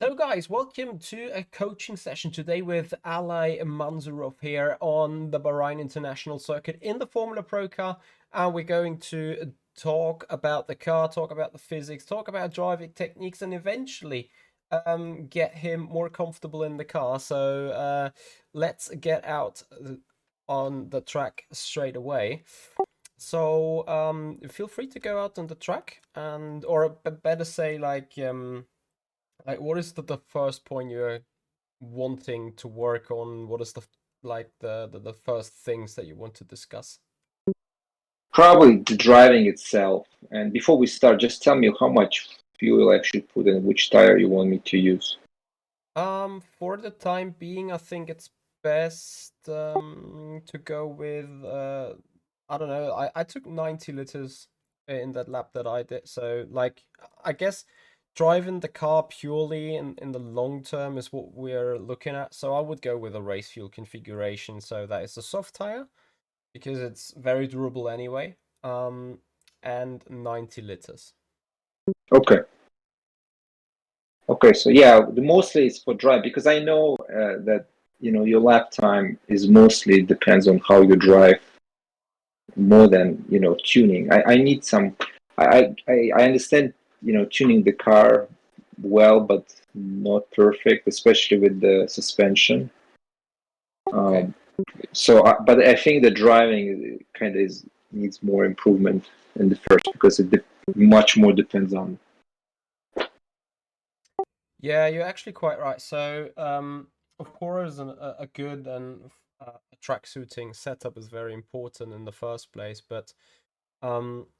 So guys, welcome to a coaching session today with Alay Mansurov here on the Bahrain International Circuit in the Formula Pro car, and we're going to talk about the car, talk about the physics, talk about driving techniques, and eventually get him more comfortable in the car. So let's get out on the track straight away. So feel free to go out on the track and, or better say, like, what is the first point you're wanting to work on? What is the first things that you want to discuss? Probably the driving itself. And before we start, just tell me how much fuel I should put in, which tire you want me to use. For the time being, I think it's best to go with I don't know. I took 90 liters in that lap that I did. So like I guess driving the car purely in the long term is what we're looking at. So I would go with a race fuel configuration. So that is a soft tire because it's very durable anyway. And 90 liters. Okay. Okay. So yeah, mostly it's for drive because I know that your lap time is mostly depends on how you drive more than tuning. I need some. I understand tuning the car well, but not perfect, especially with the suspension. Okay. But I think the driving kind of needs more improvement in the first because much more depends on. Yeah, you're actually quite right. So, of course, a good and track suiting setup is very important in the first place. But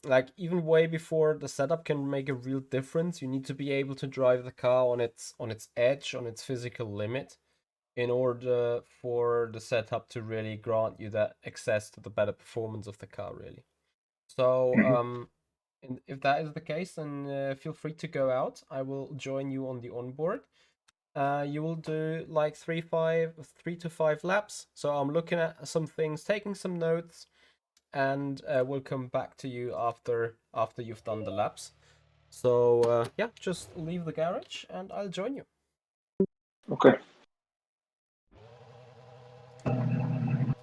like even way before the setup can make a real difference, you need to be able to drive the car on its edge, on its physical limit, in order for the setup to really grant you that access to the better performance of the car, really. So, Mhm. and if that is the case, then feel free to go out. I will join you on the onboard. You will do like 3 to 5 laps. So I'm looking at some things, taking some notes, and we'll come back to you after you've done the laps. So yeah, just leave the garage and I'll join you. Okay.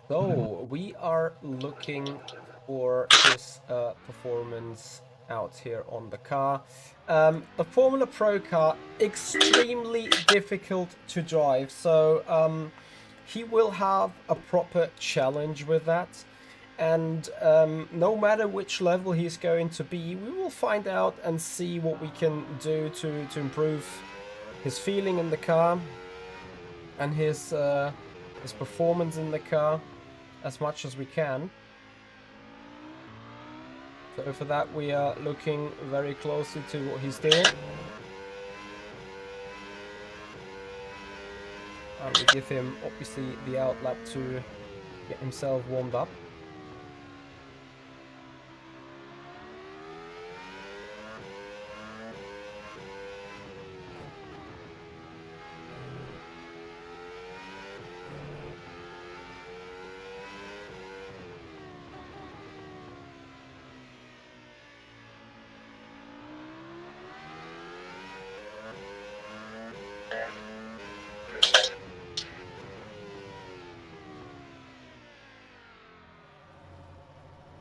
So we are looking for his performance out here on the car. The Formula Pro car, extremely difficult to drive. So he will have a proper challenge with that. And no matter which level he's going to be, we will find out and see what we can do to improve his feeling in the car and his performance in the car as much as we can. So for that, we are looking very closely to what he's doing. And we give him, obviously, the outlap to get himself warmed up.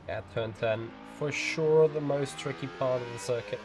Yeah, turn 10, for sure the most tricky part of the circuit.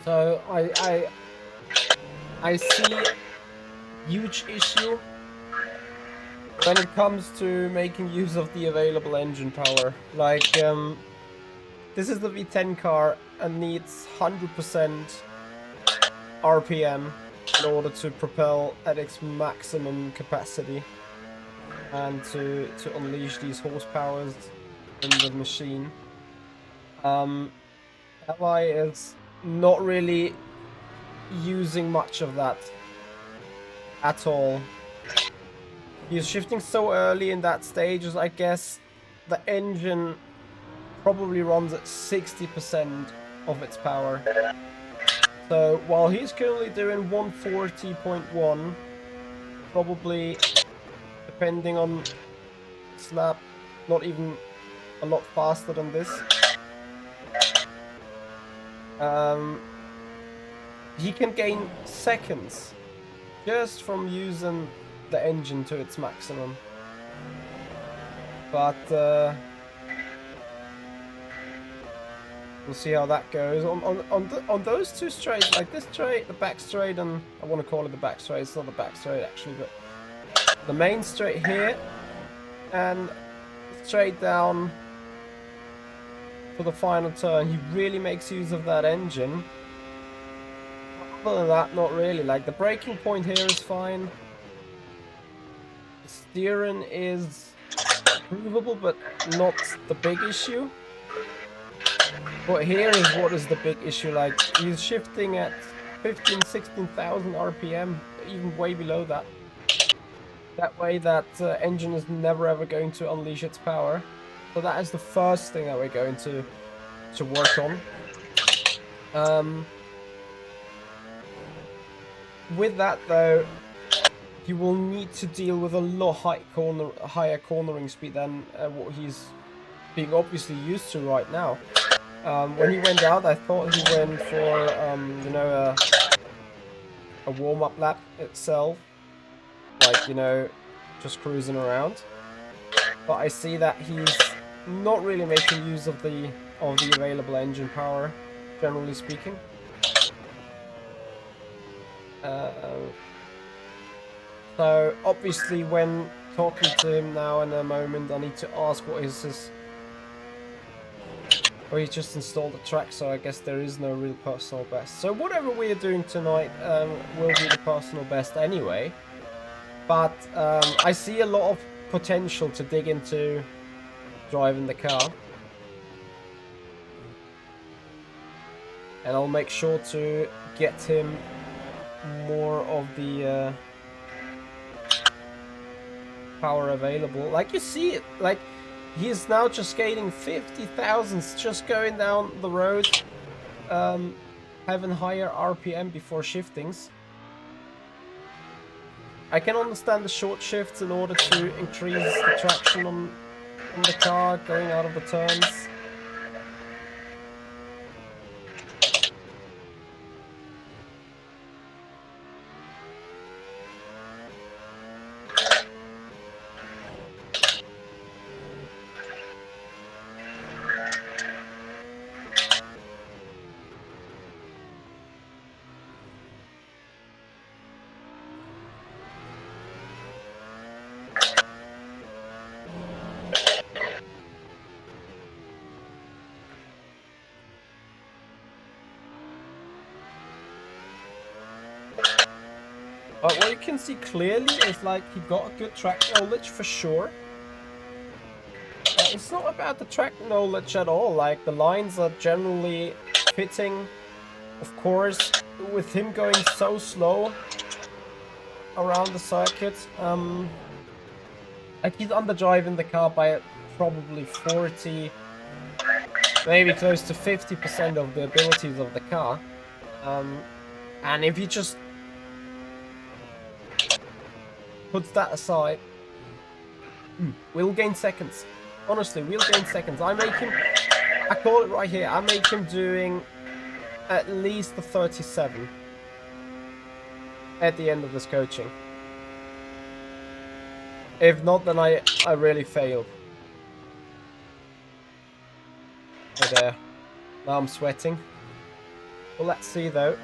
So I see huge issue when it comes to making use of the available engine power. Like, this is the V10 car and needs 100% RPM in order to propel at its maximum capacity and to unleash these horsepowers in the machine. Alay is not really using much of that at all. He's shifting so early in that stage, as I guess the engine probably runs at 60% of its power. So while he's currently doing 140.1, probably, depending on slap, not even a lot faster than this. He can gain seconds just from using the engine to its maximum. But we'll see how that goes. On those two straights, like this straight, the back straight, and I want to call it the back straight, it's not the back straight actually, but the main straight here and straight down for the final turn, he really makes use of that engine. Other than that, not really. Like, the braking point here is fine. The steering is improvable, but not the big issue. But here is what is the big issue. Like, he's shifting at 16,000 RPM, even way below that. That way, that engine is never ever going to unleash its power. So that is the first thing that we're going to work on. With that though, he will need to deal with a lot higher cornering speed than what he's being obviously used to right now. When he went out, I thought he went for you know, a warm-up lap itself, like, you know, just cruising around. But I see that he's not really making use of the available engine power, generally speaking. So obviously, when talking to him now in a moment, I need to ask what is his. Or he's just installed the track, so I guess there is no real personal best. So whatever we are doing tonight will be the personal best anyway. But I see a lot of potential to dig into driving the car. And I'll make sure to get him more of the power available. Like, you see it, like, he's now just gaining 50,000 just going down the road, having higher RPM before shiftings. I can understand the short shifts in order to increase the traction on the car going out of the turns. But what you can see clearly is, like, he got a good track knowledge for sure. It's not about the track knowledge at all. Like, the lines are generally fitting. Of course, with him going so slow around the circuit, like, he's underdriving the car by probably 40, maybe close to 50% of the abilities of the car. And if you just puts that aside, we'll gain seconds. Honestly, we'll gain seconds. I call it right here, I make him doing at least the 37 at the end of this coaching. If not, then I really failed. Oh, there. Now I'm sweating. Well, let's see though.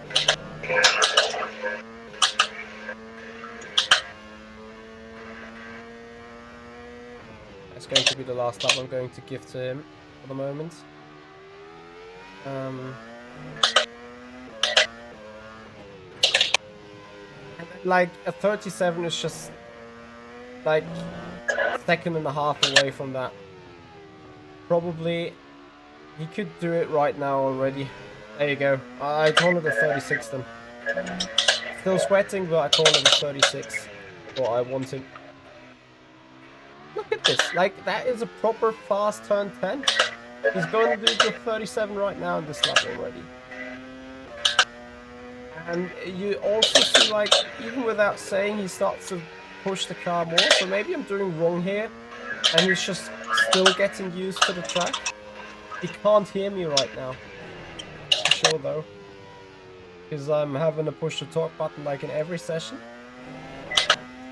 That's going to be the last lap I'm going to give to him for the moment. Like a 37 is just like second and a half away from that. Probably he could do it right now already. There you go. I call it a 36 then. Still sweating, but I call it a 36. What I want him. Look at this. Like, that is a proper fast turn 10. He's going to do the 37 right now in this lap already. And you also see, like, even without saying, he starts to push the car more. So maybe I'm doing wrong here. And he's just still getting used to the track. He can't hear me right now. For sure, though. Because I'm having to push the talk button, like, in every session.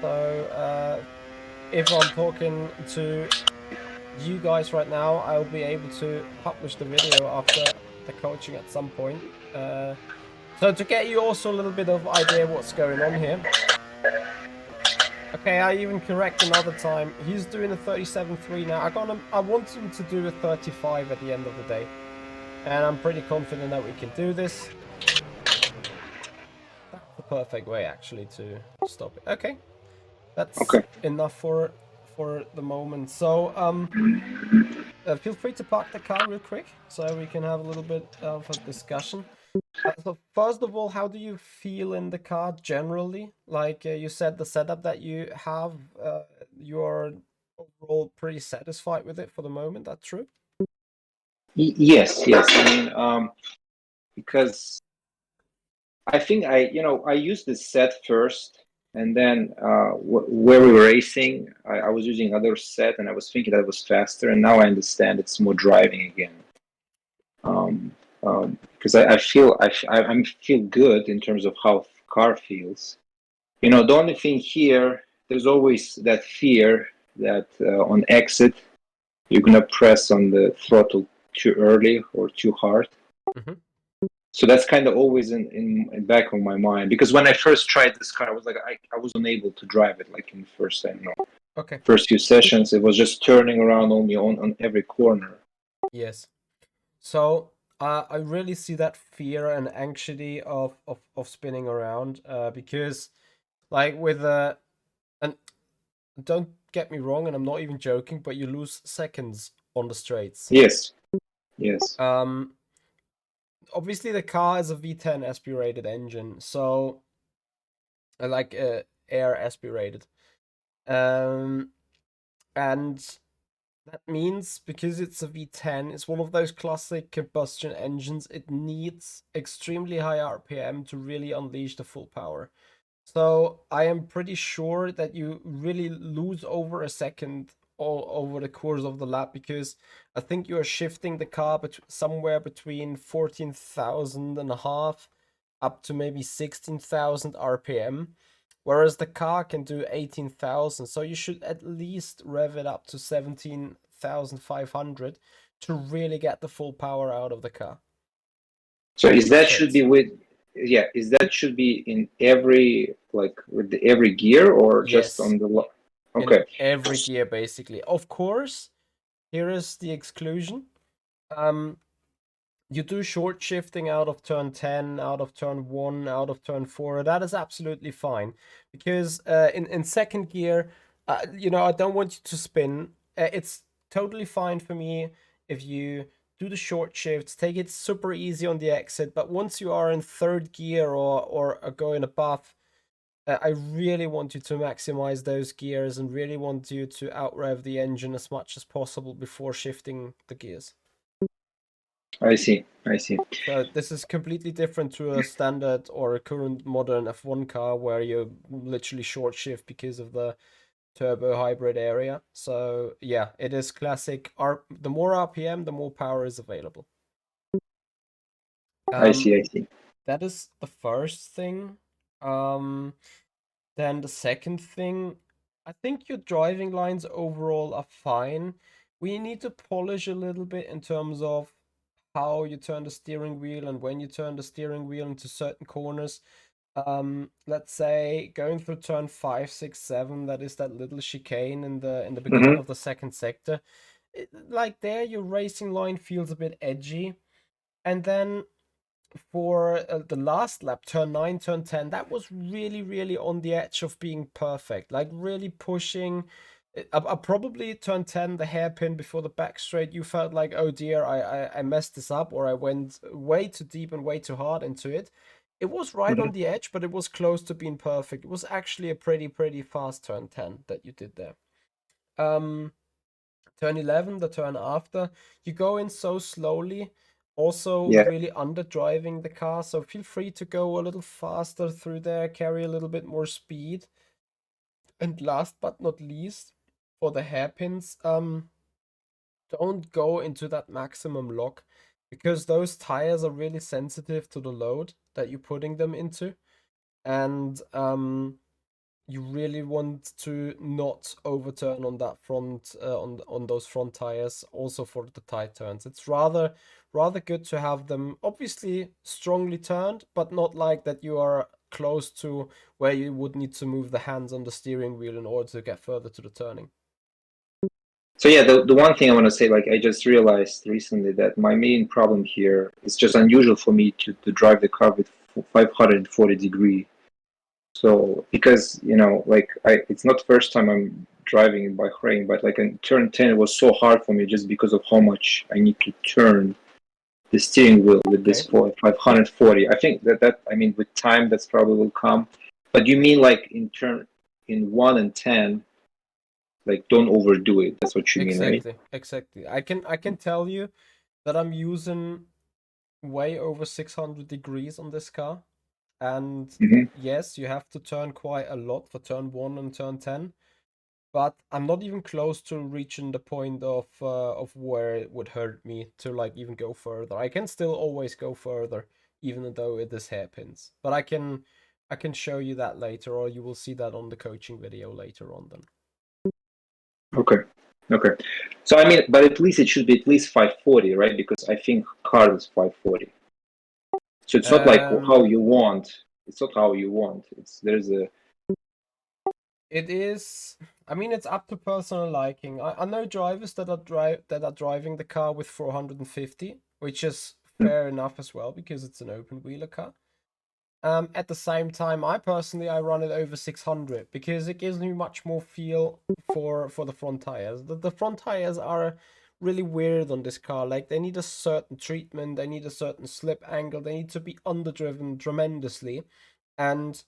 So, if I'm talking to you guys right now, I'll be able to publish the video after the coaching at some point. So to get you also a little bit of idea what's going on here. Okay, I even correct another time. He's doing a 37.3 now. I want him to do a 35 at the end of the day. And I'm pretty confident that we can do this. That's the perfect way actually to stop it. Okay. That's enough for the moment. So feel free to park the car real quick so we can have a little bit of a discussion. So first of all, how do you feel in the car generally? Like you said, the setup that you have, you're overall pretty satisfied with it for the moment. That's true? Yes. I mean, because I think I used this set first, and then where we were racing, I was using other set, and I was thinking that it was faster, and now I understand it's more driving again. Because I feel I feel good in terms of how car feels. The only thing here, there's always that fear that on exit you're gonna press on the throttle too early or too hard. Mm-hmm. So that's kind of always in back of my mind, because when I first tried this car, I was like I was unable to drive it like in the first first few sessions. It was just turning around only on every corner. Yes. So I really see that fear and anxiety of spinning around because like with and don't get me wrong, and I'm not even joking, but you lose seconds on the straights. Yes. Obviously the car is a V10 aspirated engine, so like air aspirated. And that means because it's a V10, it's one of those classic combustion engines, it needs extremely high RPM to really unleash the full power. So I am pretty sure that you really lose over a second all over the course of the lap, because I think you are shifting the car somewhere between 14,000 and a half up to maybe 16,000 RPM, whereas the car can do 18,000. So you should at least rev it up to 17,500 to really get the full power out of the car. So is that should be with is that should be in every with every gear, or just on the in every gear basically. Of course, here is the exclusion. You do short shifting out of turn 10, out of turn 1, out of turn 4. That is absolutely fine, because in second gear, I don't want you to spin. It's totally fine for me if you do the short shifts, take it super easy on the exit, but once you are in third gear or are going above, I really want you to maximize those gears and really want you to out-rev the engine as much as possible before shifting the gears. I see. So this is completely different to a standard or a current modern F1 car where you literally short shift because of the turbo hybrid area. So yeah, it is classic. The more RPM, the more power is available. I see. That is the first thing. Then the second thing, I think your driving lines overall are fine. We need to polish a little bit in terms of how you turn the steering wheel and when you turn the steering wheel into certain corners. Let's say going through turn 5, 6, 7, that is that little chicane in the beginning Hmm. of the second sector. Like there, your racing line feels a bit edgy. And then for the last lap, turn 9, turn 10, that was really, really on the edge of being perfect. Like really pushing. Probably turn 10, the hairpin before the back straight, you felt like, oh dear, I messed this up, or I went way too deep and way too hard into it. It was right Hmm. on the edge, but it was close to being perfect. It was actually a pretty fast turn 10 that you did there. Um, Turn 11, the turn after, you go in so slowly, also Yeah. really under driving the car. So feel free to go a little faster through there, carry a little bit more speed. And last but not least, for the hairpins, don't go into that maximum lock because those tires are really sensitive to the load that you're putting them into. And you really want to not overturn on that front on those front tires also for the tight turns. It's rather good to have them obviously strongly turned, but not like that you are close to where you would need to move the hands on the steering wheel in order to get further to the turning. So yeah, the one thing I want to say, like I just realized recently that my main problem here is just unusual for me to drive the car with 540 degree. So because like it's not the first time I'm driving in Bahrain, but like in turn 10, it was so hard for me just because of how much I need to turn the steering wheel with this Okay. 540. I think that I mean with time that's probably will come. But you mean like in 1 and 10, like don't overdo it. That's what you mean, right? Exactly. I can tell you that I'm using way over 600 degrees on this car. And Hmm. yes, you have to turn quite a lot for turn 1 and turn 10, but I'm not even close to reaching the point of where it would hurt me to like even go further. I can still always go further, even though it is hairpins. But I can show you that later, or you will see that on the coaching video later on then. Okay. Okay. So I mean, but at least it should be at least 540, right? Because I think car is 540. So it's not like how Um, you want. It's not how you want. It's there's a. it is. I mean, it's up to personal liking. I know drivers that are driving the car with 450, which is fair enough as well because it's an open wheeler car. At the same time, I run it over 600 because it gives me much more feel for the front tires. The front tires are really weird on this car. Like they need a certain treatment, they need a certain slip angle, they need to be underdriven tremendously, and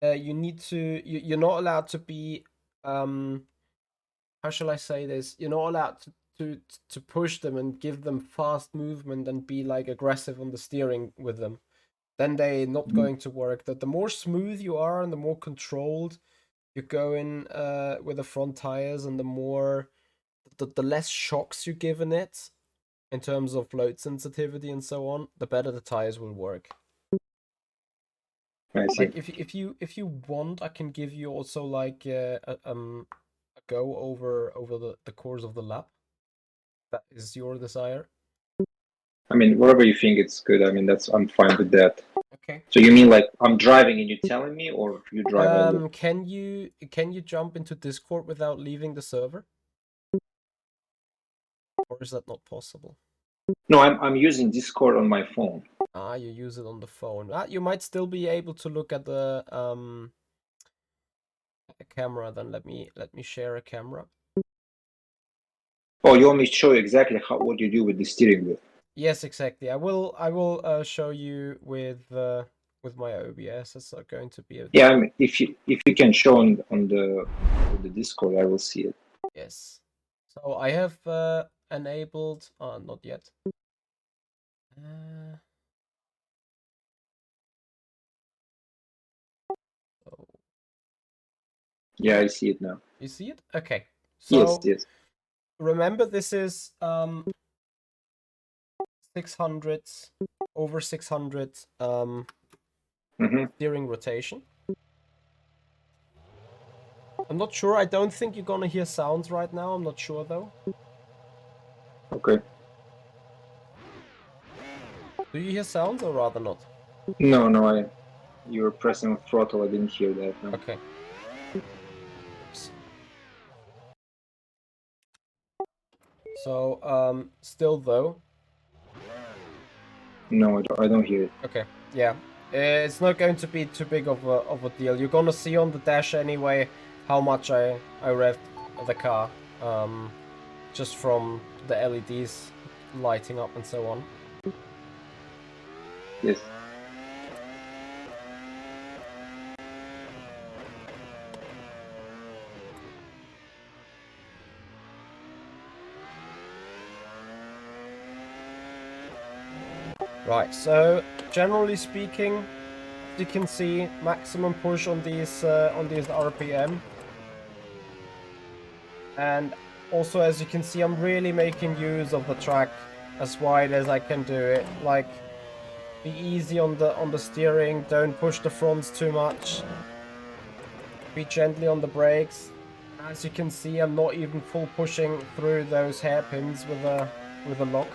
you're not allowed to be how shall I say this? You're not allowed to push them and give them fast movement and be like aggressive on the steering with them. Then they're not Mhm. going to work. That the more smooth you are and the more controlled you're going with the front tires, and the more the less shocks you're giving it in terms of load sensitivity and so on, the better the tires will work. I see. Like if you want, I can give you also like a go over the course of the lap. That is your desire. I mean, whatever you think it's good. I mean, I'm fine with that. Okay. So you mean like I'm driving and you're telling me, or you drive, I look? Can you jump into Discord without leaving the server, or is that not possible? No, I'm using Discord on my phone. Ah, you use it on the phone. Ah, you might still be able to look at the a camera. Then let me share a camera. Oh, you want me to show you exactly what you do with the steering wheel? Yes, exactly. I will show you with my OBS. It's not going to be a Yeah, I mean, if you can show on the Discord, I will see it. yes. So I have enabled. Not yet. Uh, so Yeah, I see it now. you see it? Okay. Yes, So yes. remember, this is 600 over 600 Mm-hmm. steering rotation. I'm not sure. I don't think you're gonna hear sounds right now. I'm not sure though. Okay. Do you hear sounds or rather not? No, no, you were pressing throttle. I didn't hear that. No. Okay. So, still though. No, I don't hear it. Okay, yeah. It's not going to be too big of a deal. You're gonna see on the dash anyway how much I revved the car. Just from the LEDs lighting up and so on. Yes. Right, so generally speaking, you can see maximum push on these RPM, and also as you can see, I'm really making use of the track as wide as I can do it. Like, be easy on the steering, don't push the fronts too much, be gently on the brakes. As you can see, I'm not even full pushing through those hairpins with a lock.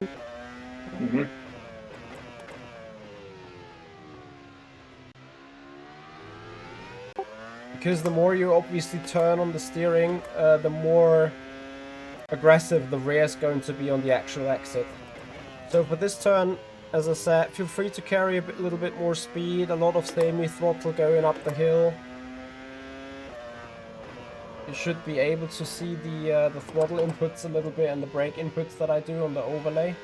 Mm-hmm. Because the more you obviously turn on the steering, the more aggressive the rear is going to be on the actual exit. So for this turn, as I said, feel free to carry a little bit more speed, a lot of semi-throttle going up the hill. You should be able to see the throttle inputs a little bit and the brake inputs that I do on the overlay.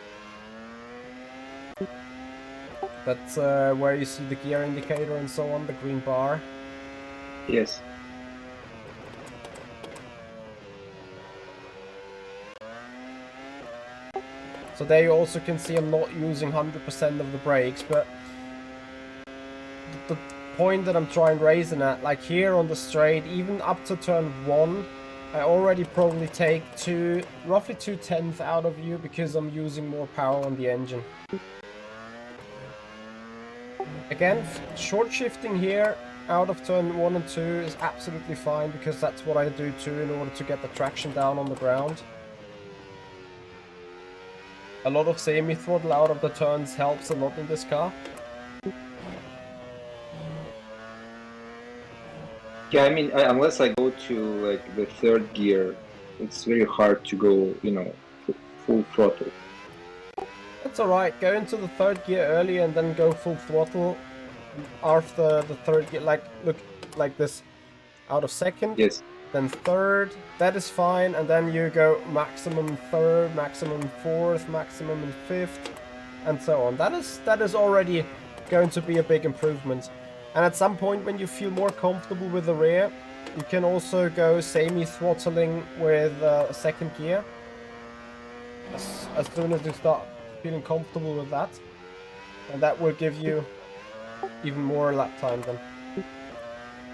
That's where you see the gear indicator and so on, the green bar. Yes. So there you also can see I'm not using 100% of the brakes, but the point that I'm trying raising at, like here on the straight, even up to turn 1, I already probably take roughly 2/10 out of you because I'm using more power on the engine. Again, short shifting here out of turn 1 and 2 is absolutely fine because that's what I do too in order to get the traction down on the ground. A lot of semi-throttle out of the turns helps a lot in this car. Yeah, I mean, unless I go to like the third gear, it's very hard to go, full throttle. That's alright, go into the third gear early and then go full throttle after the third gear, look like this, out of second, Yes. then third, that is fine, and then you go maximum third, maximum fourth, maximum in fifth, and so on. That is already going to be a big improvement. And at some point when you feel more comfortable with the rear, you can also go semi-throttling with second gear. As soon as you start feeling comfortable with that. And that will give you even more lap time then.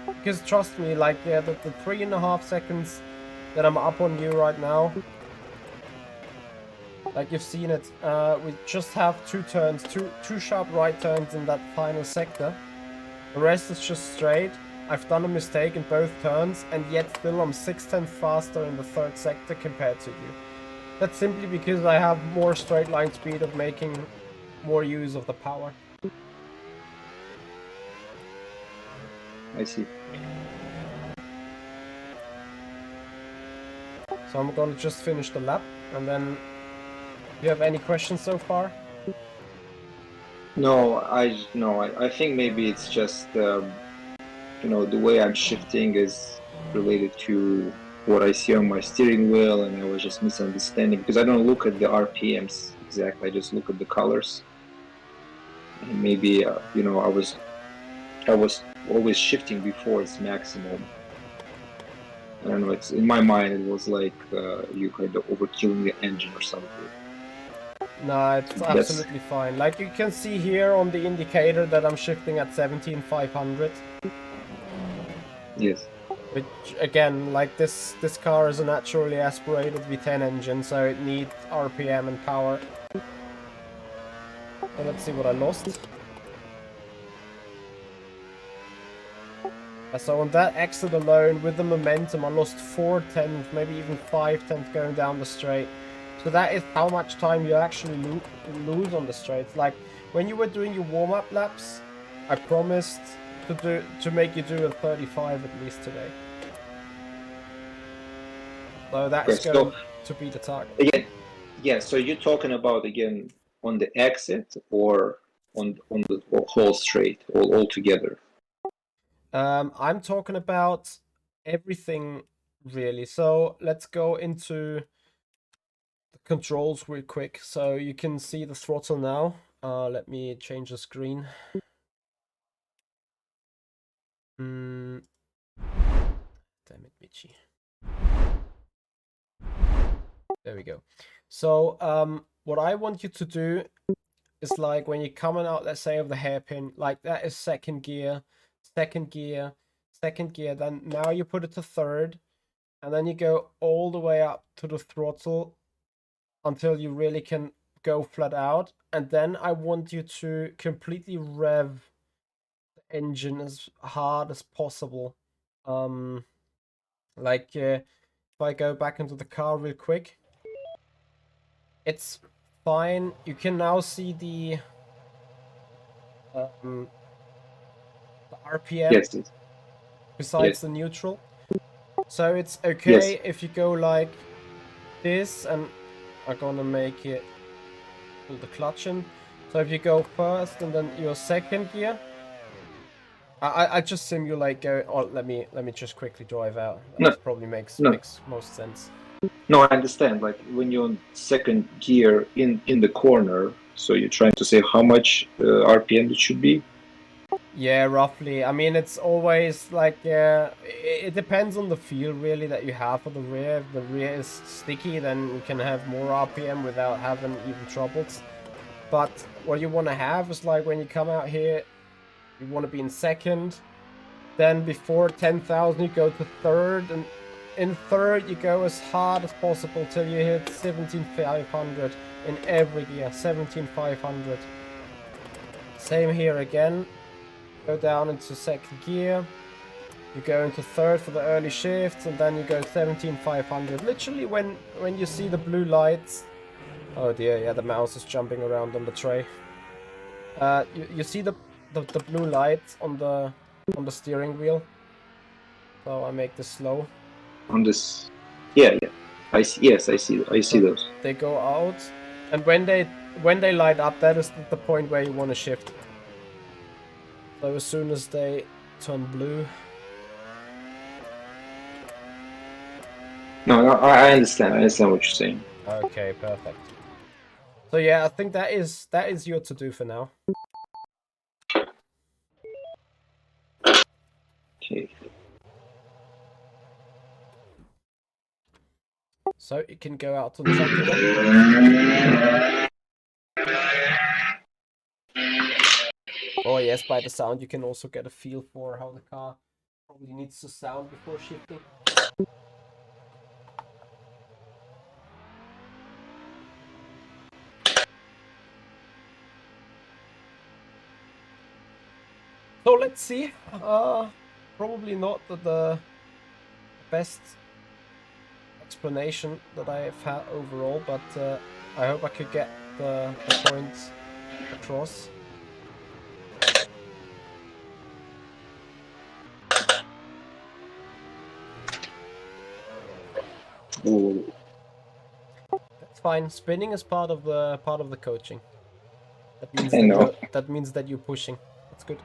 Because trust me, like the 3.5 seconds that I'm up on you right now, like you've seen it, we just have two turns, two sharp right turns in that final sector. The rest is just straight. I've done a mistake in both turns, and yet still I'm 6/10 faster in the third sector compared to you. That's simply because I have more straight line speed of making more use of the power. I see. So I'm gonna just finish the lap, and then, do you have any questions so far? No, I think maybe it's just the way I'm shifting is related to what I see on my steering wheel, and I was just misunderstanding because I don't look at the RPMs exactly. I just look at the colors. And maybe I was always shifting before its maximum. I don't know. It's in my mind. It was like you kind of overkilling the engine or something. No, it's absolutely fine. Like you can see here on the indicator that I'm shifting at 17,500. Yes. Which again, like this car is a naturally aspirated V10 engine, so it needs RPM and power. So let's see what I lost. So on that exit alone, with the momentum, I lost 4/10, maybe even 5/10 going down the straight. So So that is how much time you actually lose on the straights. Like when you were doing your warm-up laps, I promised to make you do a 35 at least today. So that's Okay, going so to be the target. again, yeah. So you're talking about again on the exit or on the whole straight all together? I'm talking about everything really. So let's go into the controls real quick. So you can see the throttle now. Let me change the screen. Damn it, Michi. There we go. So what I want you to do is like when you're coming out, let's say, of the hairpin, like that is second gear, second gear, second gear. Then now you put it to third, and then you go all the way up to the throttle until you really can go flat out. And then I want you to completely rev the engine as hard as possible. If I go back into the car real quick, it's fine. You can now see the RPM Yes, besides yes, the neutral. So it's yes. okay if you go like this, and I'm gonna make it pull the clutch in. So if you go first and then your second gear, I just simulate go. Oh, let me just quickly drive out. No, That probably makes no, most sense. no. I understand. Like when you're on second gear in the corner, so you're trying to say how much RPM it should be. Yeah, roughly. I mean, it's always like it depends on the feel really that you have for the rear. If the rear is sticky, then you can have more RPM without having even troubles. But what you want to have is like when you come out here, you want to be in second. Then before 10,000, you go to third, and in third you go as hard as possible till you hit 17,500 in every gear. 17,500. Same here again. Go down into second gear. You go into third for the early shifts, and then you go 17,500. Literally, when you see the blue lights. Oh dear, yeah, the mouse is jumping around on the tray. You see the blue lights on the steering wheel. So I make this slow. On this, yeah, yeah. I see. Yes, I see. I see So those. they go out, and when they light up, that is the point where you want to shift. So as soon as they turn blue. No, no, I understand. I understand what you're saying. Okay, perfect. So yeah, I think that is your to do for now. Okay. So you can go out on track again. Oh yes, by the sound you can also get a feel for how the car probably needs to sound before shifting. So let's see. Probably not the best explanation that I've had overall, but I hope I could get the points across. Ooh. That's fine. Spinning is part of the coaching. That means I know. that you're pushing. That's good.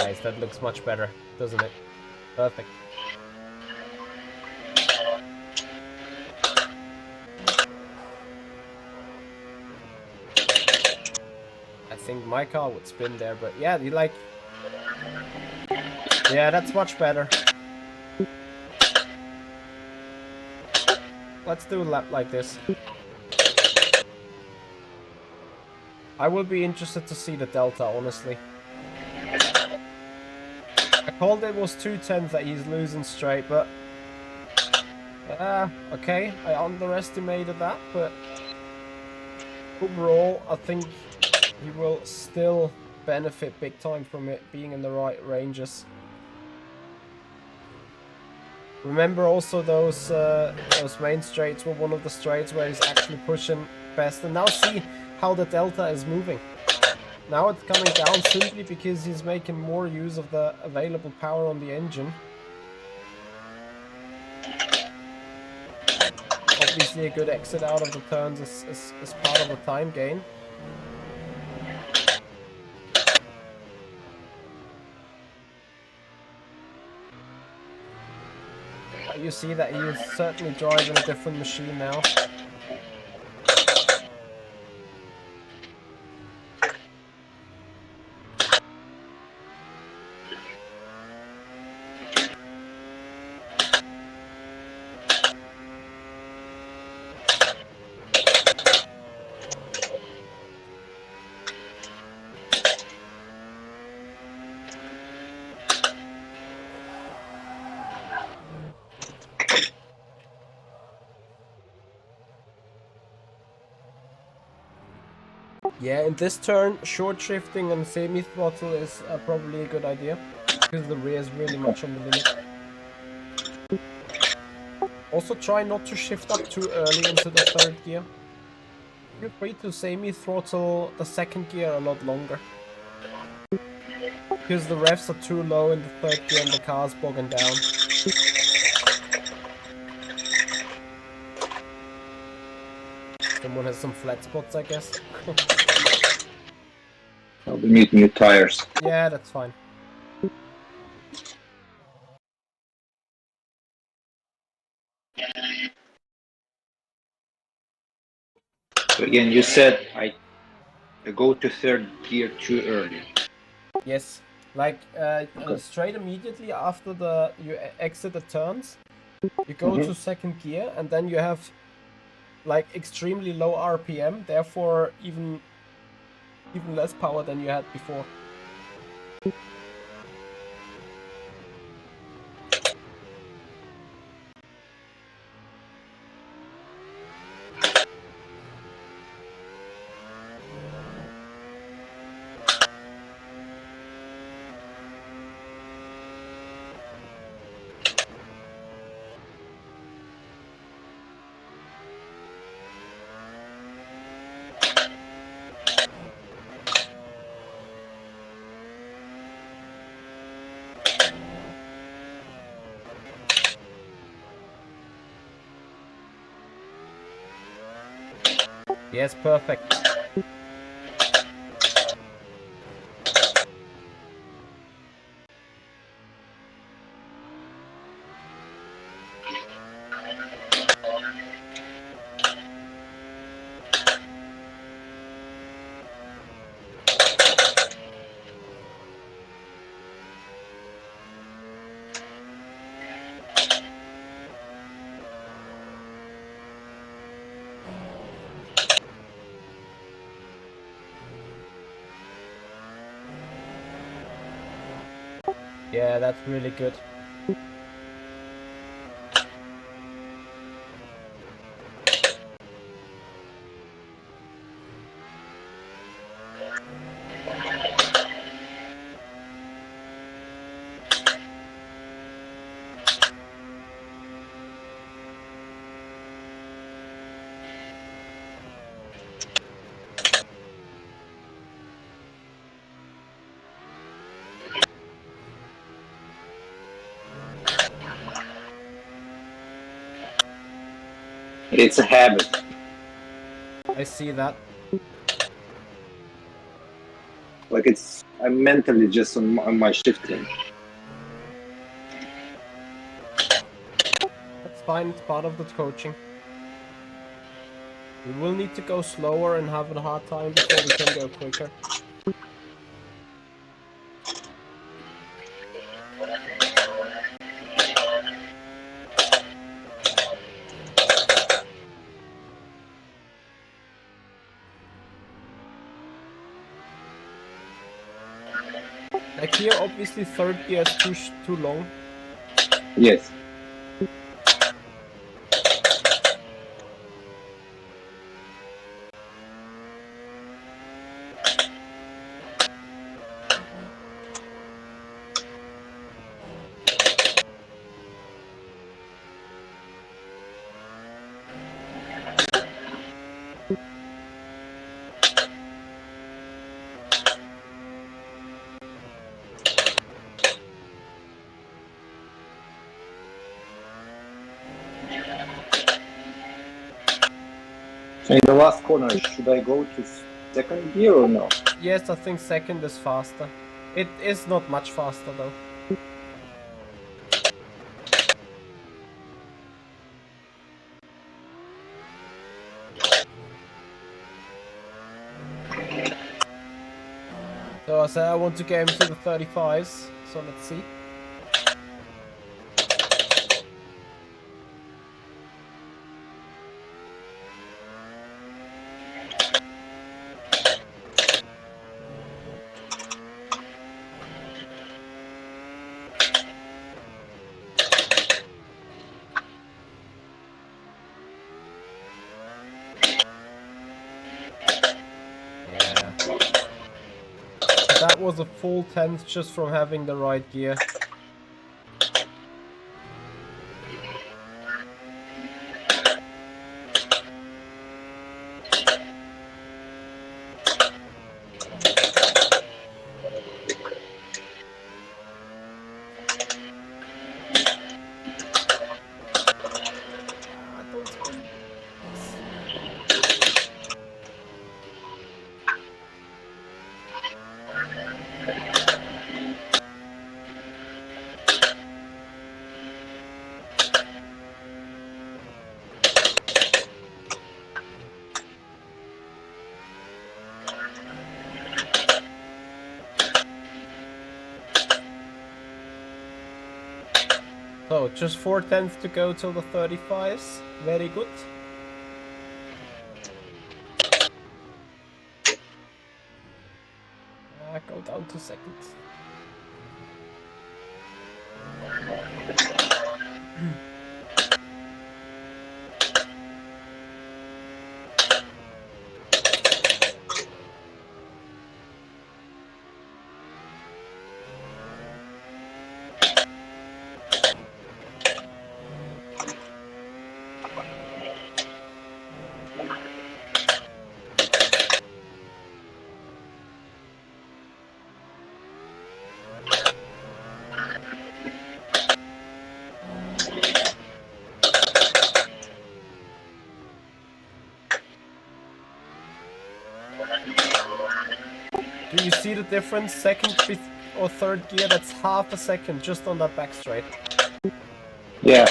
Guys, that looks much better, doesn't it? Perfect. I think my car would spin there, but yeah, you like... Yeah, that's much better. Let's do a lap like this. I will be interested to see the delta, honestly. I called it was 2/10 that he's losing straight, but... okay, I underestimated that, but... Overall, I think he will still benefit big time from it being in the right ranges. Remember also those main straights were one of the straights where he's actually pushing best. And now see how the delta is moving. Now it's coming down simply because he's making more use of the available power on the engine. Obviously a good exit out of the turns is part of the time gain. But you see that he is certainly driving a different machine now. Yeah, in this turn, short shifting and semi-throttle is probably a good idea, because the rear is really much on the limit. Also try not to shift up too early into the third gear. Feel free to semi-throttle the second gear a lot longer. Because the revs are too low in the third gear and the car's bogging down. Someone has some flat spots, I guess. We need new tires. Yeah, that's fine. So again, you said I go to third gear too early. Yes, like straight immediately after you exit the turns, you go to second gear, and then you have like extremely low RPM, therefore even less power than you had before. Yes, perfect. Yeah, that's really good. It's a habit. I see that. Like I'm mentally just on my shifting. fine. It's part of the coaching. We will need to go slower and have a hard time before we can go quicker. Like here, obviously third gear is too long. Yes. So in the last corner, should I go to second gear or no? Yes, I think second is faster. It is not much faster though. So I said I want to get him to the 35s, so let's see. Yeah. That was a full 10th just from having the right gear. So just 4/10 to go till the 35s. Very good. Go down to second. Do you see the difference? Second or third gear, that's half a second just on that back straight. Yeah.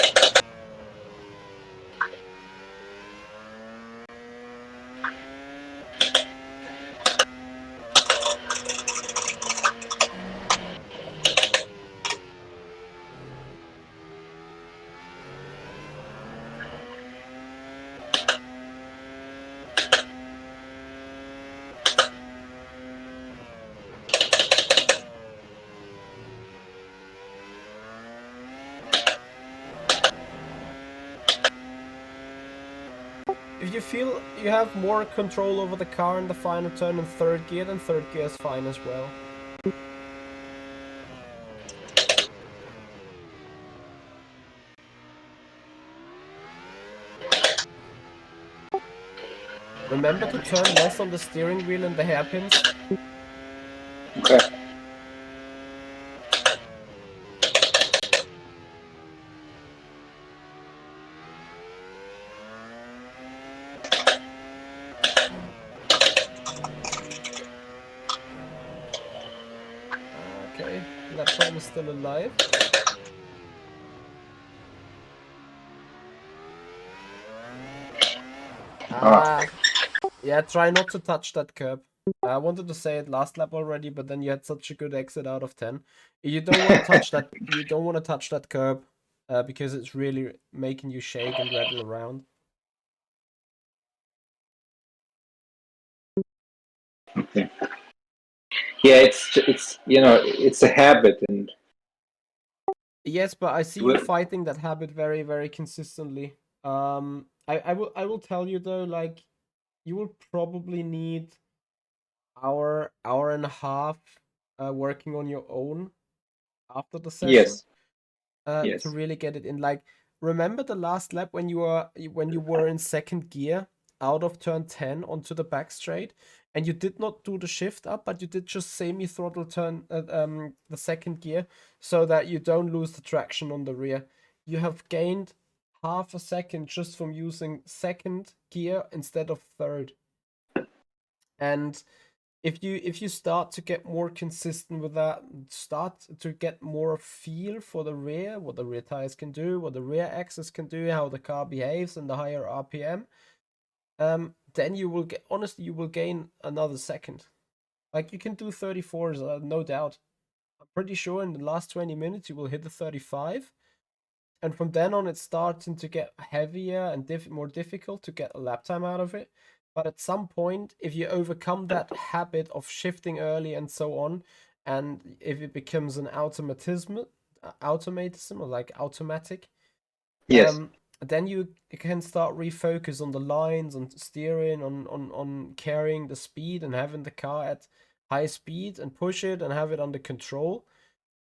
If you feel you have more control over the car in the final turn in third gear, then third gear is fine as well. Remember to turn less on the steering wheel and the hairpins. Okay. Okay, that one is still alive. Yeah, try not to touch that curb. I wanted to say it last lap already, but then you had such a good exit out of 10. You don't want to touch that. You don't want to touch that curb, because it's really making you shake and rattle around. Okay. Yeah, it's it's a habit, and Yes, but I see you fighting that habit very, very consistently. I will tell you though, like you will probably need hour and a half, working on your own after the session, yes, to yes, really get it in. Like, remember the last lap when you were in second gear out of turn 10 onto the back straight, and you did not do the shift up, but you did just semi throttle turn the second gear so that you don't lose the traction on the rear. You have gained half a second just from using second gear instead of third. And if you start to get more consistent with that, start to get more feel for the rear, what the rear tires can do, what the rear axis can do, how the car behaves in the higher RPM, then you will get, honestly, you will gain another second. Like, you can do 34s, no doubt. I'm pretty sure in the last 20 minutes you will hit the 35. And from then on, it's starting to get heavier and more difficult to get a lap time out of it. But at some point, if you overcome that habit of shifting early and so on, and if it becomes an automatism or like automatic, yes, then you can start refocus on the lines, on steering, on carrying the speed and having the car at high speed and push it and have it under control.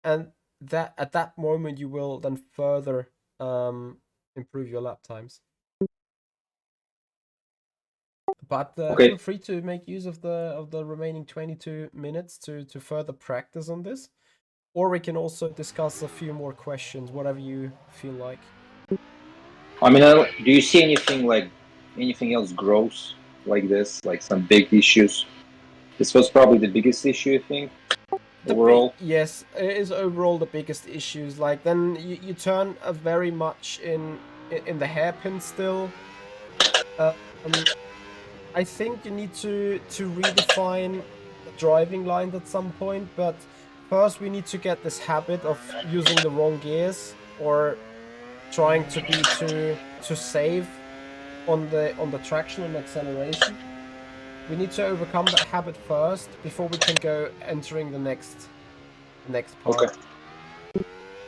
And that at that moment you will then further improve your lap times. But okay. feel free to make use of the remaining 22 minutes to further practice on this, or we can also discuss a few more questions, whatever you feel like. I mean, do you see anything else gross like this, like some big issues? This was probably the biggest issue, I think, overall. Yes, it is overall the biggest issues. Like, then you turn very much in the hairpin still. I think you need to redefine the driving line at some point, but first we need to get this habit of using the wrong gears or trying to be too safe on the traction and acceleration. We need to overcome that habit first before we can go entering the next part. Okay.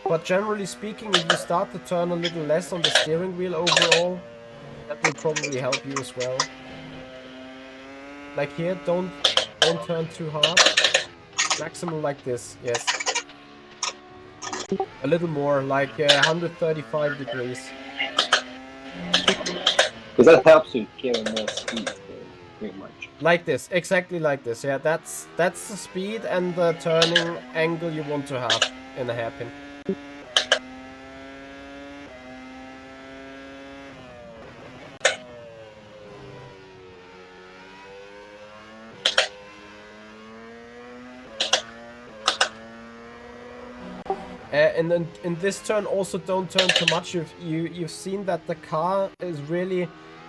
But generally speaking, if you start to turn a little less on the steering wheel overall, that will probably help you as well. Like here, don't turn too hard. Maximum like this, yes. A little more, like 135 degrees. Because that helps you carry more speed, pretty much. Like this, exactly like this. Yeah, that's the speed and the turning angle you want to have in a hairpin. And then in this turn, also don't turn too much. You've seen that the car is really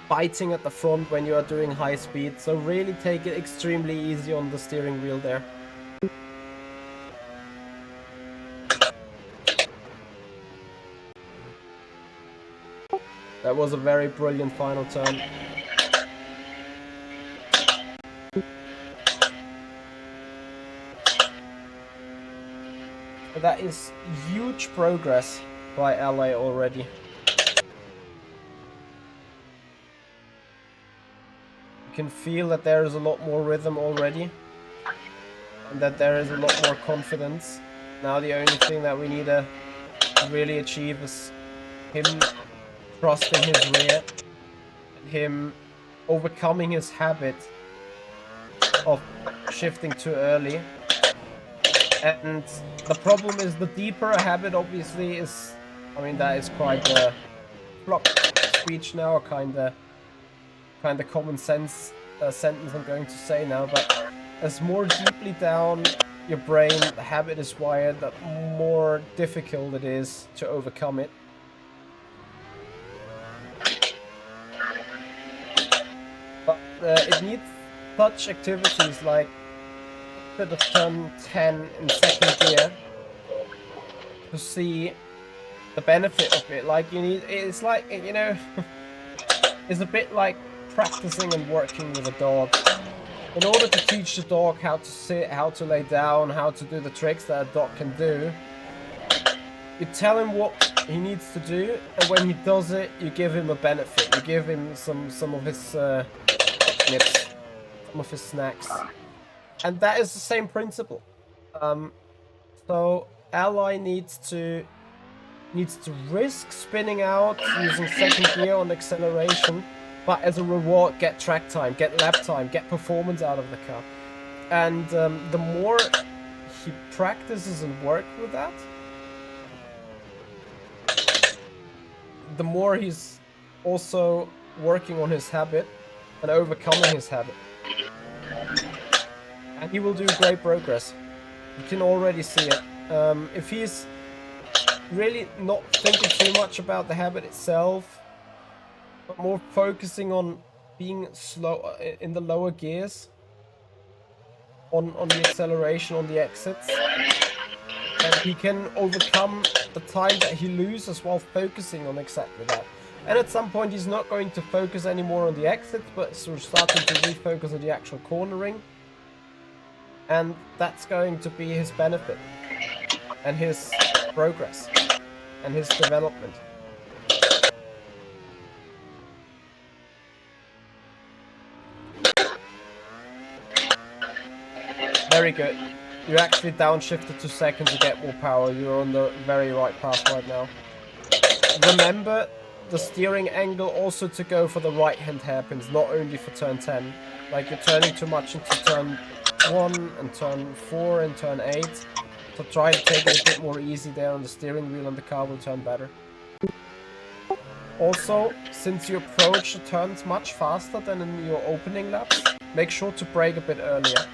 biting at the front when you are doing high speed. So really take it extremely easy on the steering wheel there. That was a very brilliant final turn. That is huge progress by Alay already. You can feel that there is a lot more rhythm already, and that there is a lot more confidence. Now the only thing that we need to really achieve is him trusting his rear, and him overcoming his habit of shifting too early. And the problem is, the deeper a habit obviously is, I mean, that is quite a flop speech now, kind of common sense sentence I'm going to say now, but as more deeply down your brain the habit is wired, the more difficult it is to overcome it. it needs such activities like bit of turn 10 in second gear to see the benefit of it. Like you need, it's like, you know, it's a bit like practicing and working with a dog. In order to teach the dog how to sit, how to lay down, how to do the tricks that a dog can do, you tell him what he needs to do, and when he does it, you give him a benefit. You give him some of his nips, some of his snacks, and that is the same principle. So Alay needs to risk spinning out using second gear on acceleration, but as a reward, get track time, get lap time, get performance out of the car. And the more he practices and works with that, the more he's also working on his habit and overcoming his habit. And he will do great progress. You can already see it. If he's really not thinking too much about the habit itself, but more focusing on being slow in the lower gears, on the acceleration, on the exits, and he can overcome the time that he loses while focusing on exactly that. And at some point he's not going to focus anymore on the exits, but sort of starting to refocus on the actual cornering. And that's going to be his benefit and his progress and his development. Very good. You actually downshifted to second to get more power. You're on the very right path right now. Remember the steering angle also to go for the right hand hairpins, not only for turn 10. Like you're turning too much into turn 1 and turn 4 and turn 8. So try to take it a bit more easy there on the steering wheel and the car will turn better. Also, since you approach the turns much faster than in your opening laps, make sure to brake a bit earlier.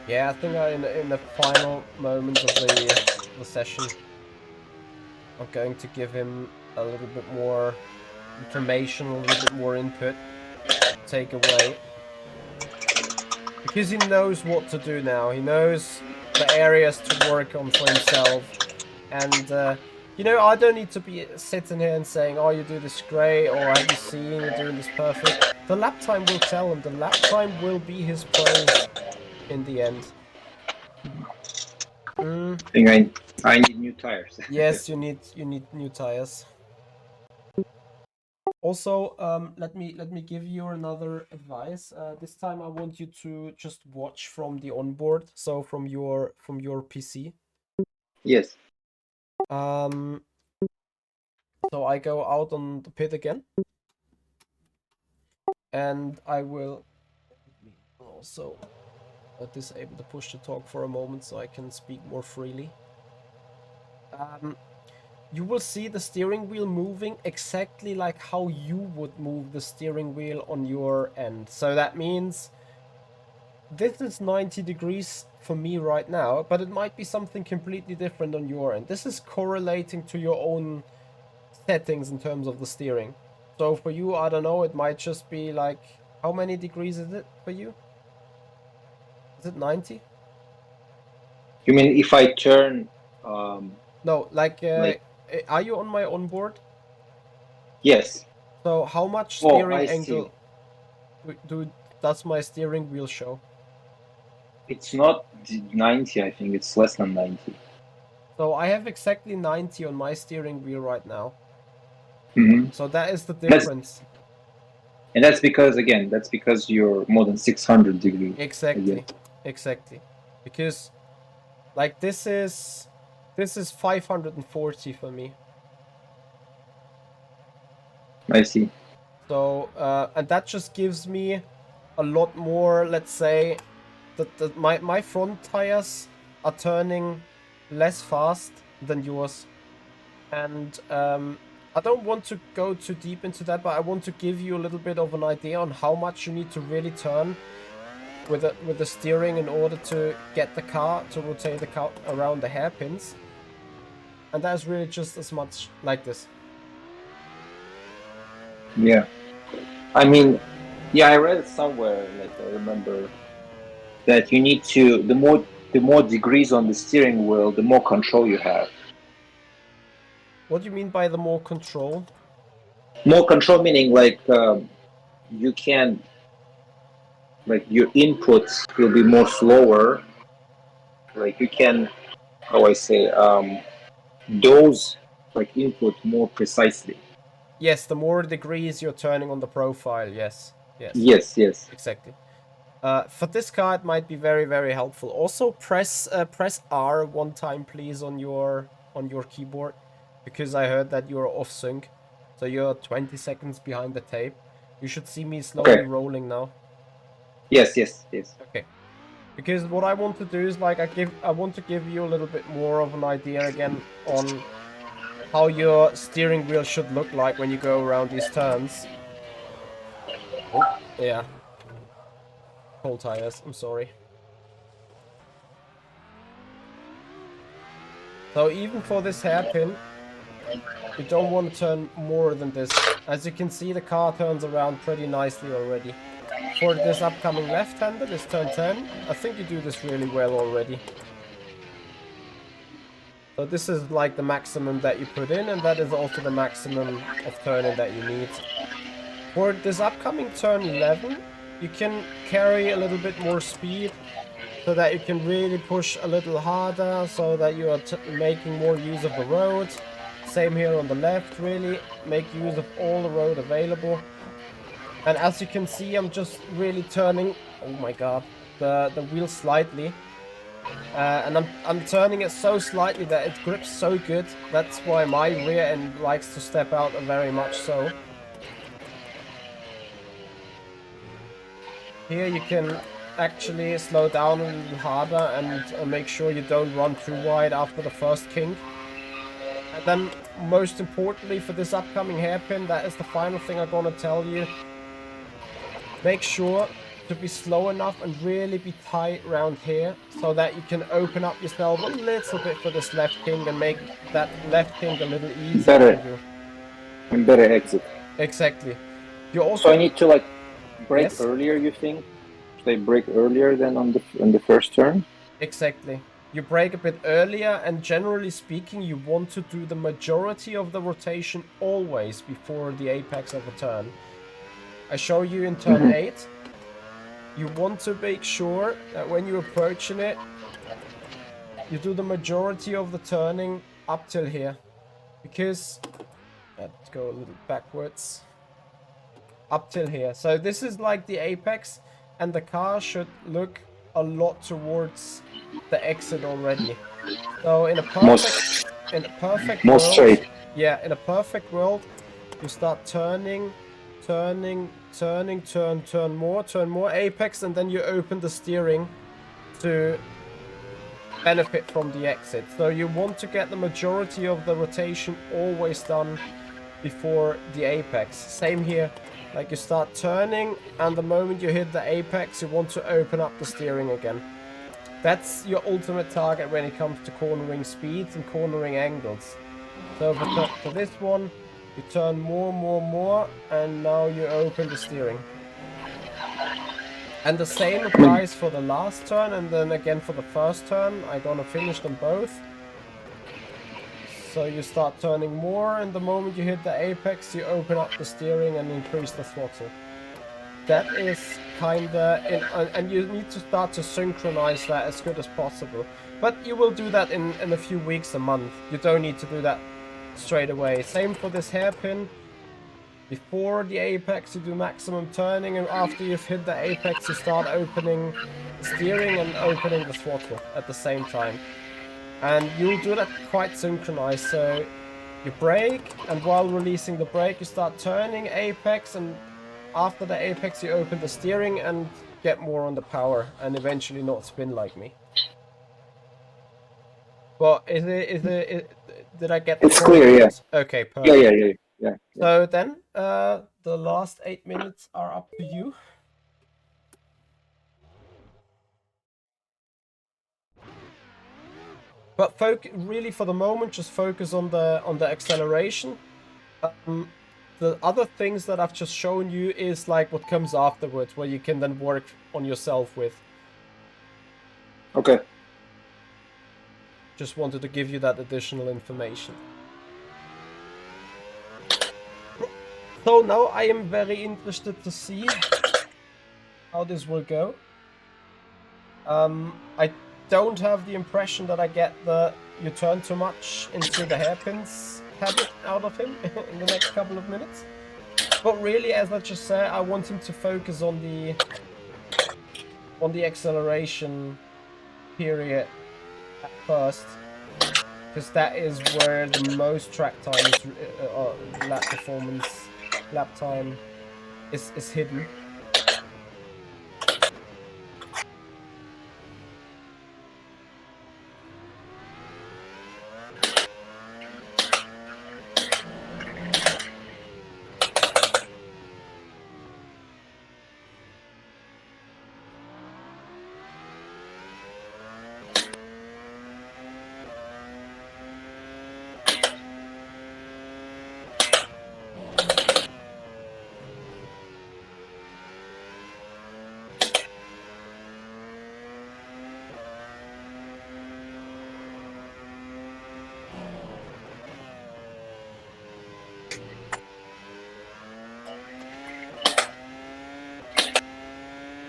Yeah, I think in the final moments of the session, I'm going to give him a little bit more information, a little bit more input to take away. Because he knows what to do now. He knows the areas to work on for himself. And, you know, I don't need to be sitting here and saying, oh, you do this great, or have you seen you're doing this perfect. The lap time will tell him. The lap time will be his praise in the end. I think I need new tires. Yes, you need new tires. Also, let me give you another advice. This time I want you to just watch from the onboard, so from your PC. Yes. So I go out on the pit again, and I will also disable the push to talk for a moment so I can speak more freely. You will see the steering wheel moving exactly like how you would move the steering wheel on your end. So that means this is 90 degrees for me right now, but it might be something completely different on your end. This is correlating to your own settings in terms of the steering. So for you, I don't know, it might just be like, how many degrees is it for you? Is it 90? You mean if I turn... No, like, are you on my onboard? Yes. So how much steering angle does my steering wheel show? It's not 90, I think it's less than 90. So I have exactly 90 on my steering wheel right now. Mm-hmm. So that is the difference. And that's because you're more than 600 degrees. Exactly. Because like this is 540 for me. I see. So, and that just gives me a lot more, let's say, that my front tires are turning less fast than yours. And I don't want to go too deep into that, but I want to give you a little bit of an idea on how much you need to really turn with the steering in order to get the car to rotate the car around the hairpins. And that's really just as much like this. Yeah. I mean, yeah, I read it somewhere, like I remember, that you need to, the more degrees on the steering wheel, the more control you have. What do you mean by the more control? More control meaning like you can, like your inputs will be more slower. Like you can, how I say, dose like input more precisely. Yes, the more degrees you're turning on the profile. Yes, yes, Yes, yes. exactly. For this car, it might be very, very helpful. Also, press R one time, please, on your keyboard, because I heard that you're off sync, so you're 20 seconds behind the tape. You should see me slowly Okay. rolling now. Yes, yes, yes. Okay. Because what I want to do is like I want to give you a little bit more of an idea again on how your steering wheel should look like when you go around these turns. Oh, yeah. Cold tires, I'm sorry. So even for this hairpin, you don't want to turn more than this. As you can see, the car turns around pretty nicely already. For this upcoming left-hander, this turn 10, I think you do this really well already. So this is like the maximum that you put in, and that is also the maximum of turning that you need. For this upcoming turn 11, you can carry a little bit more speed so that you can really push a little harder, so that you are making more use of the road. Same here on the left, really make use of all the road available. And as you can see, I'm just really turning, oh my god, the wheel slightly. And I'm turning it so slightly that it grips so good. That's why my rear end likes to step out very much so. Here you can actually slow down a little harder and make sure you don't run too wide after the first kink. And then most importantly for this upcoming hairpin, that is the final thing I'm gonna tell you. Make sure to be slow enough and really be tight around here so that you can open up yourself a little bit for this left kink and make that left kink a little easier for you. And better exit. Exactly. You also, So I need to like brake yes, earlier, you think? Should I brake earlier than on the first turn? exactly. You brake a bit earlier, and generally speaking, you want to do the majority of the rotation always before the apex of a turn. I show you in turn 8. You want to make sure that when you're approaching it, you do the majority of the turning up till here. Because, let's go a little backwards. Up till here. So this is like the apex, and the car should look a lot towards the exit already. So in a perfect More world, straight. yeah, in a perfect world, you start turning, turn more apex, and then you open the steering to benefit from the exit. So you want to get the majority of the rotation always done before the apex. Same here, like you start turning, and the moment you hit the apex, you want to open up the steering again. That's your ultimate target when it comes to cornering speeds and cornering angles. So for this one, you turn more, and now you open the steering. And the same applies for the last turn, and then again for the first turn. I'm gonna finish them both. So you start turning more, and the moment you hit the apex, you open up the steering and increase the throttle. That is kinda, and you need to start to synchronize that as good as possible. But you will do that in a few weeks, a month. You don't need to do that straight away. Same for this hairpin. Before the apex, you do maximum turning, and after you've hit the apex, you start opening the steering and opening the throttle at the same time. And you'll do that quite synchronized, so You brake, and while releasing the brake, you start turning apex, and after the apex, you open the steering and get more on the power, and eventually not spin like me. But did I get the It's clear, yeah. Okay, perfect. Yeah. So then, the last 8 minutes are up to you. But really for the moment, just focus on the acceleration. The other things that I've just shown you is like what comes afterwards, where you can then work on yourself with. Okay. Just wanted to give you that additional information. So now I am very interested to see how this will go. I don't have the impression that I get you turn too much into the hairpins habit out of him in the next couple of minutes. But really, as I just said, I want him to focus on the acceleration period at first, because that is where the most track time is, lap time is hidden.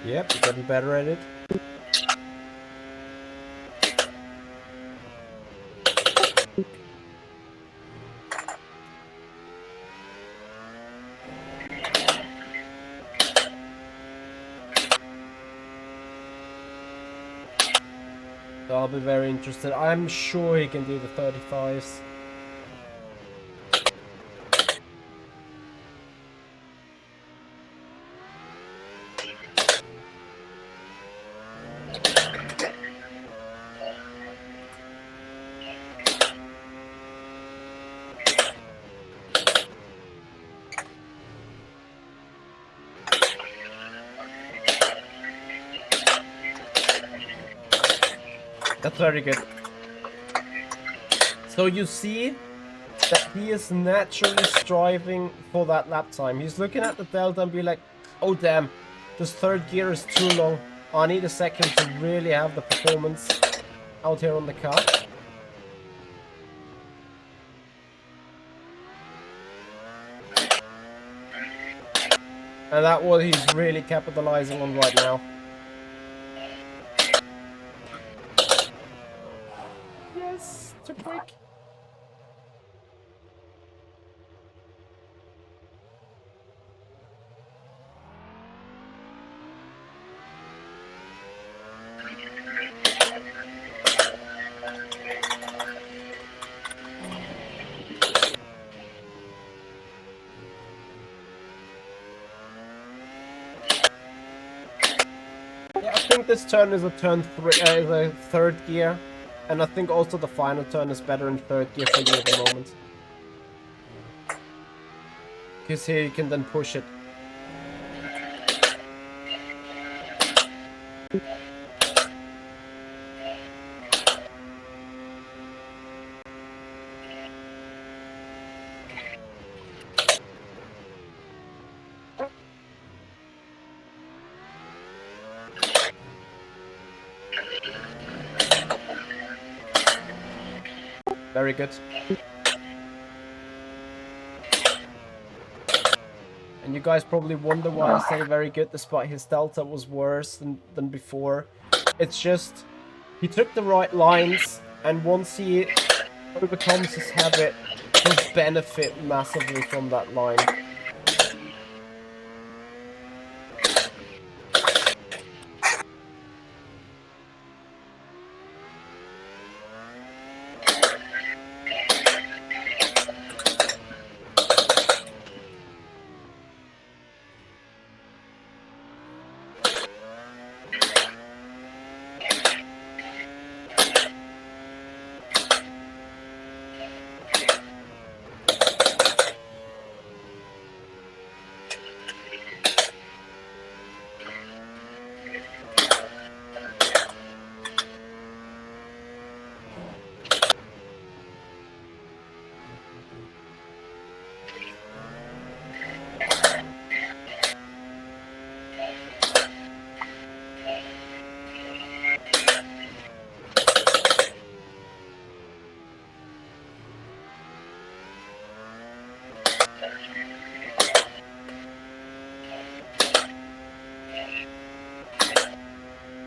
Yep, you're getting better at it. So I'll be very interested. I'm sure he can do the 35s. That's very good. So you see that he is naturally striving for that lap time. He's looking at the delta and be like, oh damn, this third gear is too long. I need a second to really have the performance out here on the car. And that's what he's really capitalizing on right now. Yes, too quick. Yeah, I think this turn is a third gear, and I think also the final turn is better in third gear for you at the moment. Because here you can then push it. Very good. And you guys probably wonder why I say very good despite his delta was worse than before. It's just, he took the right lines, and once he overcomes his habit, he'll benefit massively from that line.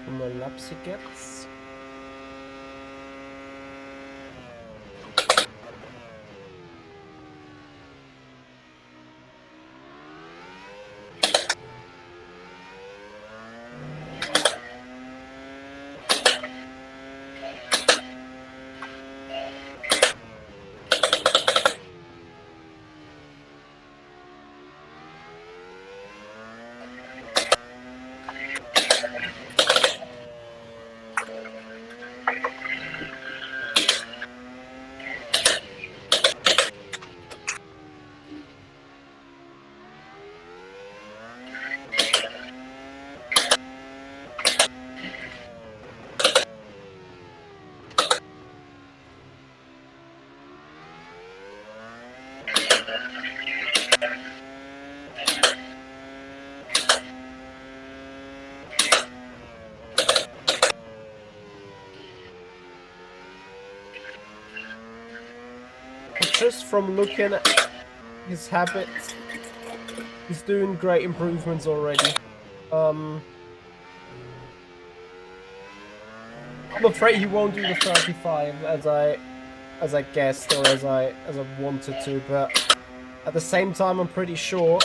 How many laps he gets. Just from looking at his habits, he's doing great improvements already. I'm afraid he won't do the 35 as I guessed or as I wanted to, but at the same time I'm pretty sure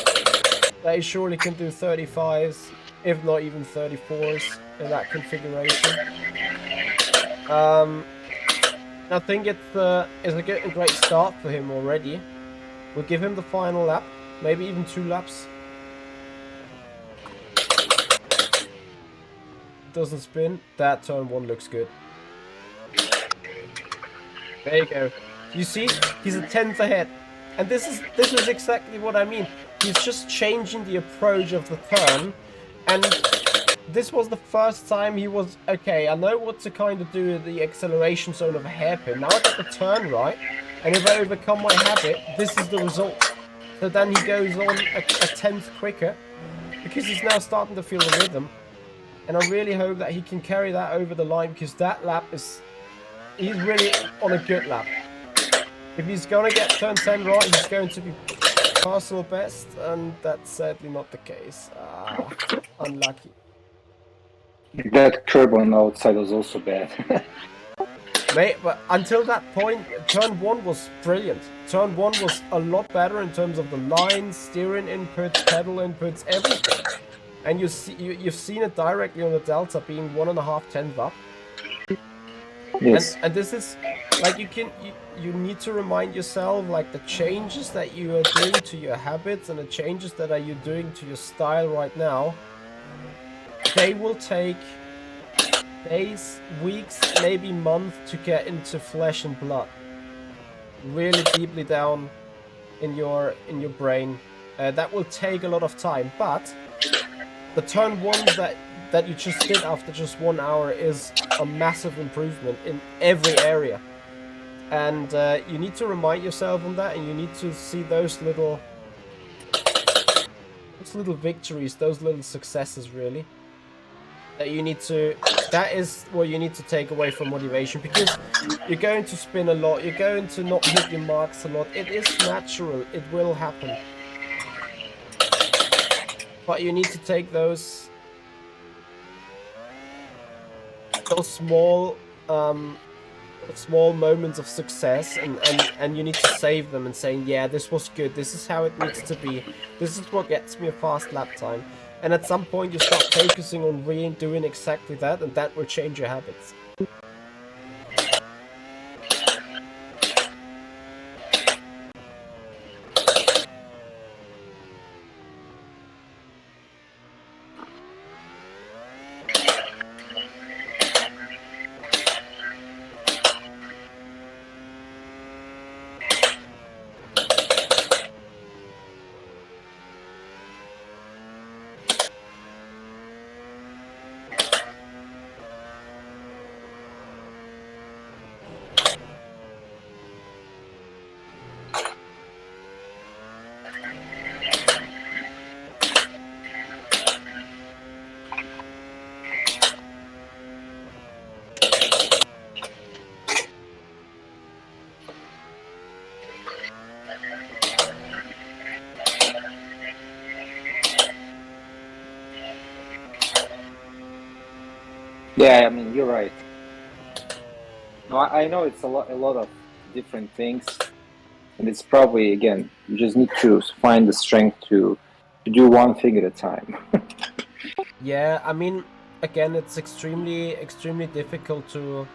that he surely can do 35s, if not even 34s in that configuration. I think it's a great start for him already. We'll give him the final lap, maybe even 2 laps. Doesn't spin. That turn 1 looks good. There you go. You see, he's a 10th ahead, and this is exactly what I mean. He's just changing the approach of the turn, and this was the first time he was, okay, I know what to kind of do at the acceleration zone of a hairpin. Now I got the turn right, and if I overcome my habit, this is the result. So then he goes on a 10th quicker, because he's now starting to feel the rhythm. And I really hope that he can carry that over the line, because that lap he's really on a good lap. If he's going to get turn 10 right, he's going to be personal best, and that's sadly not the case. Unlucky. That curb on the outside was also bad. Mate, but until that point, turn 1 was brilliant. Turn 1 was a lot better in terms of the lines, steering inputs, pedal inputs, everything. And you've seen it directly on the Delta being 1.5 tenths up. Yes. And this is like you need to remind yourself, like, the changes that you are doing to your habits and the changes that you're doing to your style right now, they will take days, weeks, maybe months to get into flesh and blood, really deeply down in your brain. That will take a lot of time, but the turn 1s that you just did after just 1 hour is a massive improvement in every area, and you need to remind yourself on that, and you need to see those little victories, those little successes, really. That is what you need to take away from motivation, because you're going to spin a lot, you're going to not hit your marks a lot. It is natural, it will happen. But you need to take those small moments of success, and you need to save them and saying, yeah, this was good, this is how it needs to be, this is what gets me a fast lap time. And at some point you start focusing on doing exactly that, and that will change your habits. Yeah, I mean, you're right. No, I know it's a lot of different things, and it's probably, again, you just need to find the strength to do one thing at a time. Yeah, I mean, again, it's extremely difficult to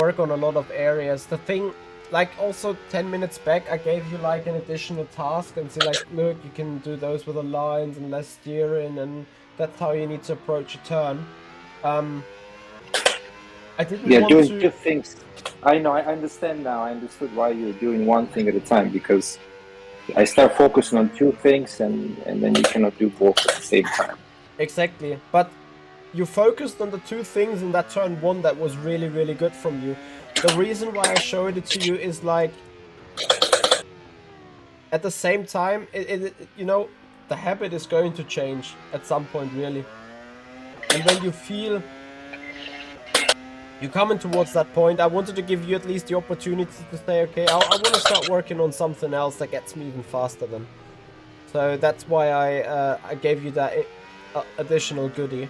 work on a lot of areas. The thing, like also 10 minutes back, I gave you like an additional task and say like, look, you can do those with the lines and less steering, and that's how you need to approach a turn. I didn't Yeah, want doing to. two things. I know, I understand now. I understood why you're doing one thing at a time, because I start focusing on two things, and then you cannot do both at the same time. Exactly, but you focused on the two things in that turn one that was really good from you. The reason why I showed it to you is like, at the same time, you know, the habit is going to change at some point, really. And when you feel you're coming towards that point, I wanted to give you at least the opportunity to say, okay, I want to start working on something else that gets me even faster then. So that's why I gave you that additional goodie.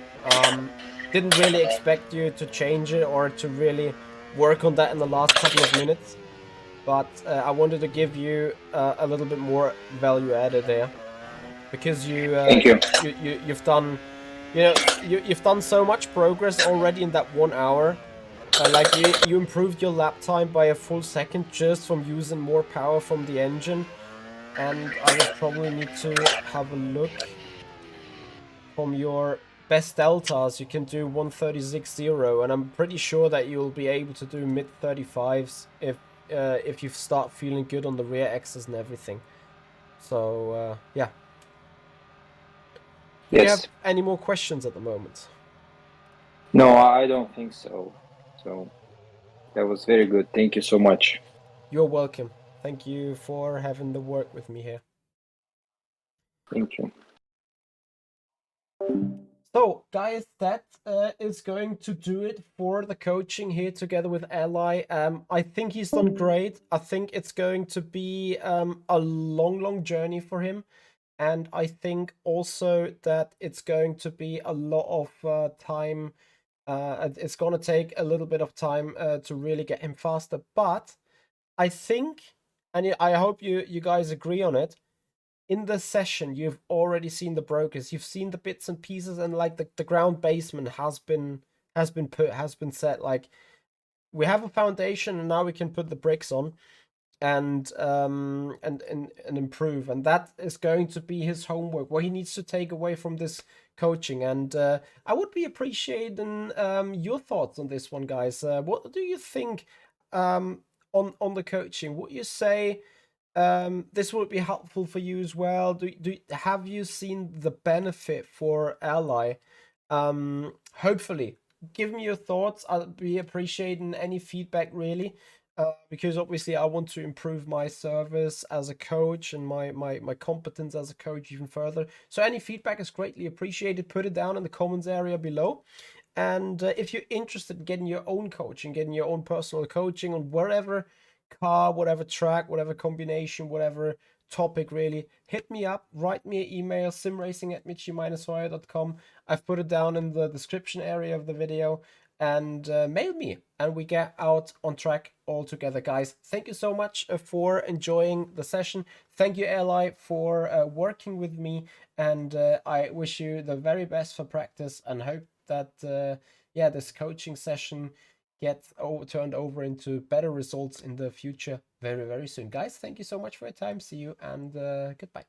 Didn't really expect you to change it or to really work on that in the last couple of minutes, but I wanted to give you a little bit more value added there, because Thank you. you've done, you know, you've done so much progress already in that 1 hour. Like you improved your lap time by a full second just from using more power from the engine. And I would probably need to have a look from your best deltas. You can do 136.0, and I'm pretty sure that you'll be able to do mid 35s if you start feeling good on the rear axis and everything. So yeah. Do you have Yes. any more questions at the moment? No, I don't think so. So that was very good. Thank you so much. You're welcome. Thank you for having the work with me here. Thank you. So, guys, that is going to do it for the coaching here together with Alay. I think he's done great. I think it's going to be a long journey for him. And I think also that it's going to be a lot of time. It's going to take a little bit of time to really get him faster. But I think, and I hope you guys agree on it, in the session you've already seen the brokers, you've seen the bits and pieces, and like the ground basement has been set. Like, we have a foundation and now we can put the bricks on and improve, and that is going to be his homework, what he needs to take away from this coaching. And I would be appreciating your thoughts on this one, guys. What do you think on the coaching? Would you say this would be helpful for you as well? Have you seen the benefit for Ally? Hopefully, give me your thoughts. I'll be appreciating any feedback, really, because obviously I want to improve my service as a coach and my competence as a coach even further. So any feedback is greatly appreciated. Put it down in the comments area below. And if you're interested in getting your own coaching, getting your own personal coaching on wherever car, whatever track, whatever combination, whatever topic, really, hit me up, write me an email, simracing@michi-hoya.com. I've put it down in the description area of the video, and mail me, and we get out on track all together, guys. Thank you so much for enjoying the session. Thank you, Eli, for working with me, and I wish you the very best for practice, and hope that yeah, this coaching session get turned over into better results in the future very soon. Guys, thank you so much for your time. See you, and goodbye.